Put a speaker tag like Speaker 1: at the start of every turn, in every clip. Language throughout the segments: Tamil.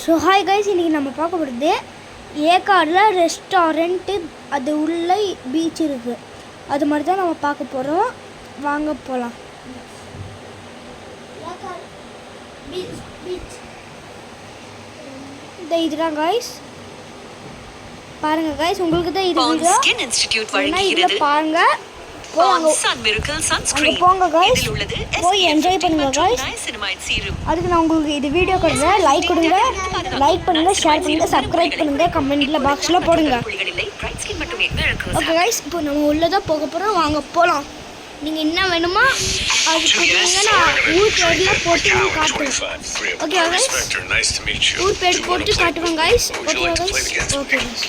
Speaker 1: ஸோ ஹாய் கைஸ், இன்றைக்கி நம்ம பார்க்க போகிறது ஏற்காடில் ரெஸ்டாரண்ட்டு, அது உள்ள பீச் இருக்குது. அது மாதிரி தான் நம்ம பார்க்க போகிறோம். வாங்க போகலாம். இதுதான் கைஸ், பாருங்கள் கைஸ், உங்களுக்கு தான் இது பாருங்கள். போங்க கைஸ், போய் என்ஜாய் பண்ணுங்க கைஸ். அதுக்கு நான் உங்களுக்கு இது வீடியோ கொடுங்க, லைக் கொடுங்க, லைக் பண்ணுங்க, ஷேர் பண்ணுங்க, சப்ஸ்கிரைப் பண்ணுங்க, கமெண்ட்ல பாக்ஸ்ல போடுங்க. ஓகே கைஸ், இப்போ நம்ம உள்ளதான் போக போறோம். வாங்க போலாம். நீங்க என்ன வேணுமா அது கொடுங்க, நான் ஊர் பேர்ல போட்டு காட்டுறேன். ஓகே கைஸ், ஊர் பேர் போட்டு காட்டுவேன் guys. Okay guys, okay guys,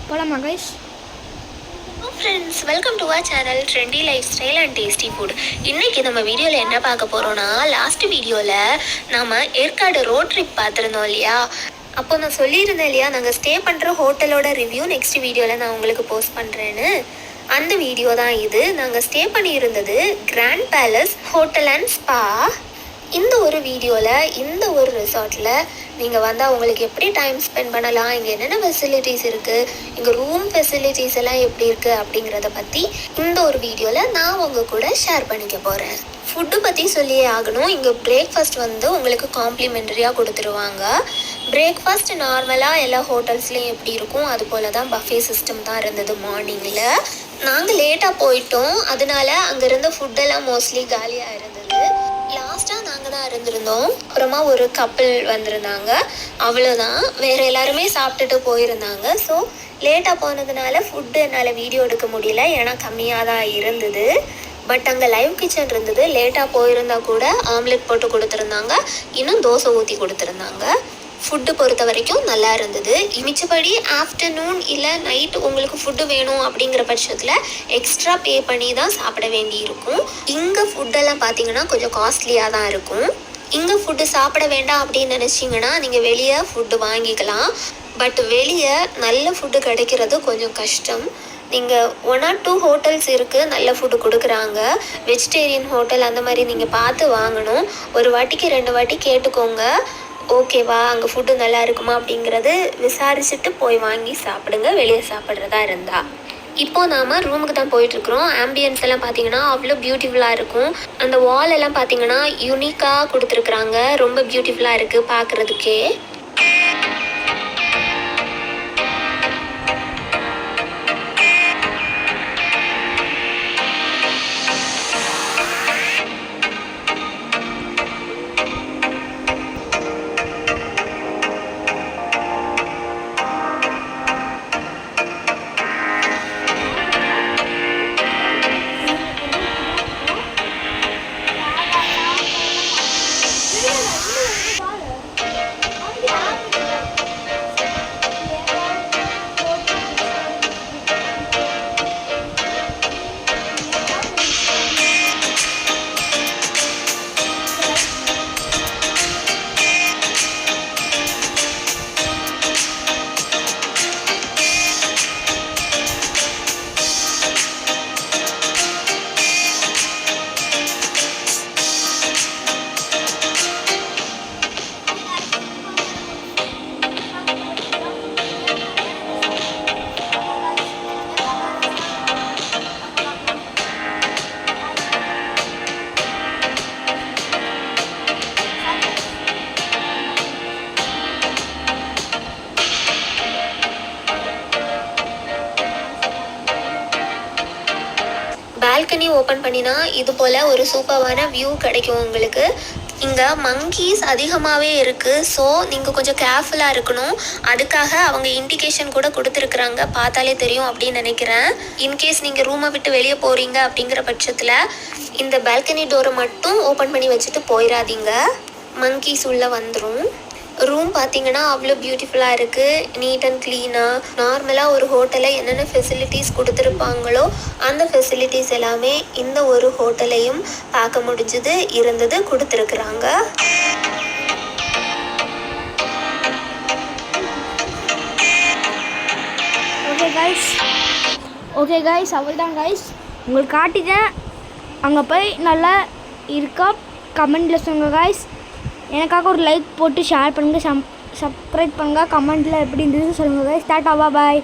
Speaker 1: போலாமா guys?
Speaker 2: Friends, welcome to our channel trendy life style and tasty food. இன்றைக்கி நம்ம வீடியோவில் என்ன பார்க்க போகிறோன்னா, லாஸ்ட் வீடியோவில் நம்ம ஏற்காடு ரோட் ட்ரிப் பார்த்துருந்தோம் இல்லையா. அப்போ நான் சொல்லியிருந்தேன் இல்லையா, நாங்கள் ஸ்டே பண்ணுற ஹோட்டலோட ரிவ்யூ நெக்ஸ்ட் வீடியோவில் நான் உங்களுக்கு போஸ்ட் பண்ணுறேன்னு. அந்த வீடியோ தான் இது. நாங்கள் ஸ்டே பண்ணியிருந்தது grand palace hotel and spa. இந்த ஒரு வீடியோவில் இந்த ஒரு ரிசார்ட்டில் நீங்கள் வந்தால் உங்களுக்கு எப்படி டைம் ஸ்பெண்ட் பண்ணலாம், இங்கே என்னென்ன ஃபெசிலிட்டிஸ் இருக்குது, இங்கே ரூம் ஃபெசிலிட்டிஸ் எல்லாம் எப்படி இருக்குது அப்படிங்கிறத பற்றி இந்த ஒரு வீடியோவில் நான் உங்கள் கூட ஷேர் பண்ணிக்க போகிறேன். ஃபுட்டு பற்றி சொல்லியே ஆகணும். இங்கே பிரேக்ஃபாஸ்ட் வந்து உங்களுக்கு காம்ப்ளிமெண்டரியாக கொடுத்துருவாங்க. பிரேக்ஃபாஸ்ட் நார்மலாக எல்லா ஹோட்டல்ஸ்லேயும் எப்படி இருக்கும் அது போல் தான் பஃபே சிஸ்டம் தான் இருந்தது. மார்னிங்கில் நாங்கள் லேட்டாக போயிட்டோம், அதனால அங்கே இருந்த ஃபுட்டெல்லாம் மோஸ்ட்லி காலியாக இருந்தது. லாஸ்ட்டாக நாங்கள் தான் இருந்திருந்தோம். அப்புறமா ஒரு கப்பிள் வந்திருந்தாங்க, அவ்வளோதான். வேறு எல்லாருமே சாப்பிட்டுட்டு போயிருந்தாங்க. ஸோ லேட்டாக போனதுனால ஃபுட்டு என்னால் வீடியோ எடுக்க முடியல, ஏன்னா கம்மியாக தான் இருந்தது. பட் அங்கே லைவ் கிச்சன் இருந்தது. லேட்டாக போயிருந்தா கூட ஆம்லெட் போட்டு கொடுத்துருந்தாங்க, இன்னும் தோசை ஊற்றி கொடுத்துருந்தாங்க. ஃபுட்டு பொறுத்த வரைக்கும் நல்லா இருந்தது. மிச்சபடி ஆஃப்டர்நூன் இல்லை நைட் உங்களுக்கு ஃபுட்டு வேணும் அப்படிங்கிற பட்சத்தில் எக்ஸ்ட்ரா பே பண்ணி தான் சாப்பிட வேண்டி இருக்கும். இங்கே ஃபுட்டெல்லாம் பார்த்தீங்கன்னா கொஞ்சம் காஸ்ட்லியாக தான் இருக்கும். இங்கே ஃபுட்டு சாப்பிட வேண்டாம் அப்படின்னு நினச்சிங்கன்னா நீங்கள் வெளியே ஃபுட்டு வாங்கிக்கலாம். பட் வெளியே நல்ல ஃபுட்டு கிடைக்கிறது கொஞ்சம் கஷ்டம். நீங்கள் 1 or 2 ஹோட்டல்ஸ் இருக்குது, நல்ல ஃபுட்டு கொடுக்குறாங்க. வெஜிடேரியன் ஹோட்டல் அந்த மாதிரி நீங்கள் பார்த்து வாங்கணும். ஒரு வாட்டிக்கு 2 வாட்டி கேட்டுக்கோங்க, ஓகேவா அங்கே ஃபுட்டு நல்லா இருக்குமா அப்படிங்கிறது விசாரிச்சுட்டு போய் வாங்கி சாப்பிடுங்க, வெளியே சாப்பிட்றதா இருந்தால். இப்போது நாம் ரூமுக்கு தான் போயிட்டுருக்குறோம். ஆம்பியன்ஸ் எல்லாம் பார்த்தீங்கன்னா அவ்வளோ பியூட்டிஃபுல்லாக இருக்கும். அந்த வால் எல்லாம் பார்த்தீங்கன்னா யூனிக்காக கொடுத்துருக்குறாங்க, ரொம்ப பியூட்டிஃபுல்லாக இருக்குது பார்க்குறதுக்கே. பால்கனி ஓப்பன் பண்ணினா இது போல் ஒரு சூப்பரான வியூ கிடைக்கும் உங்களுக்கு. இங்கே மங்கீஸ் அதிகமாகவே இருக்குது. ஸோ நீங்கள் கொஞ்சம் கேர்ஃபுல்லாக இருக்கணும். அதுக்காக அவங்க இண்டிகேஷன் கூட கொடுத்துருக்குறாங்க, பார்த்தாலே தெரியும் அப்படின்னு நினைக்கிறேன். இன்கேஸ் நீங்கள் ரூமை விட்டு வெளியே போகிறீங்க அப்படிங்கிற பட்சத்தில் இந்த பால்கனி டோரை மட்டும் ஓப்பன் பண்ணி வச்சுட்டு போயிடாதீங்க, மங்கீஸ் உள்ளே வந்துடும். ரூம் பார்த்தீங்கன்னா அவ்வளோ பியூட்டிஃபுல்லாக இருக்குது, நீட் அண்ட் க்ளீனாக. நார்மலாக ஒரு ஹோட்டலில் என்னென்ன ஃபெசிலிட்டிஸ் கொடுத்துருப்பாங்களோ அந்த ஃபெசிலிட்டிஸ் எல்லாமே இந்த ஒரு ஹோட்டலையும் பார்க்க முடிஞ்சது, இருந்தது, கொடுத்துருக்குறாங்க.
Speaker 1: ஓகே கைஸ், அவ்வளோதான் கைஸ், உங்களுக்கு காட்டிட்டேன். அங்கே போய் நல்லா இருக்கா கமெண்ட்டில் சொல்லுங்கள் காய்ஸ். எனக்காக ஒரு லைக் போட்டு ஷேர் பண்ணுங்கள், சப்ஸ்கிரைப் பண்ணுங்கள், கமெண்ட்டில் எப்படி இருந்தது சொல்லுங்கள் காய்ஸ். டாட்டா பாய்.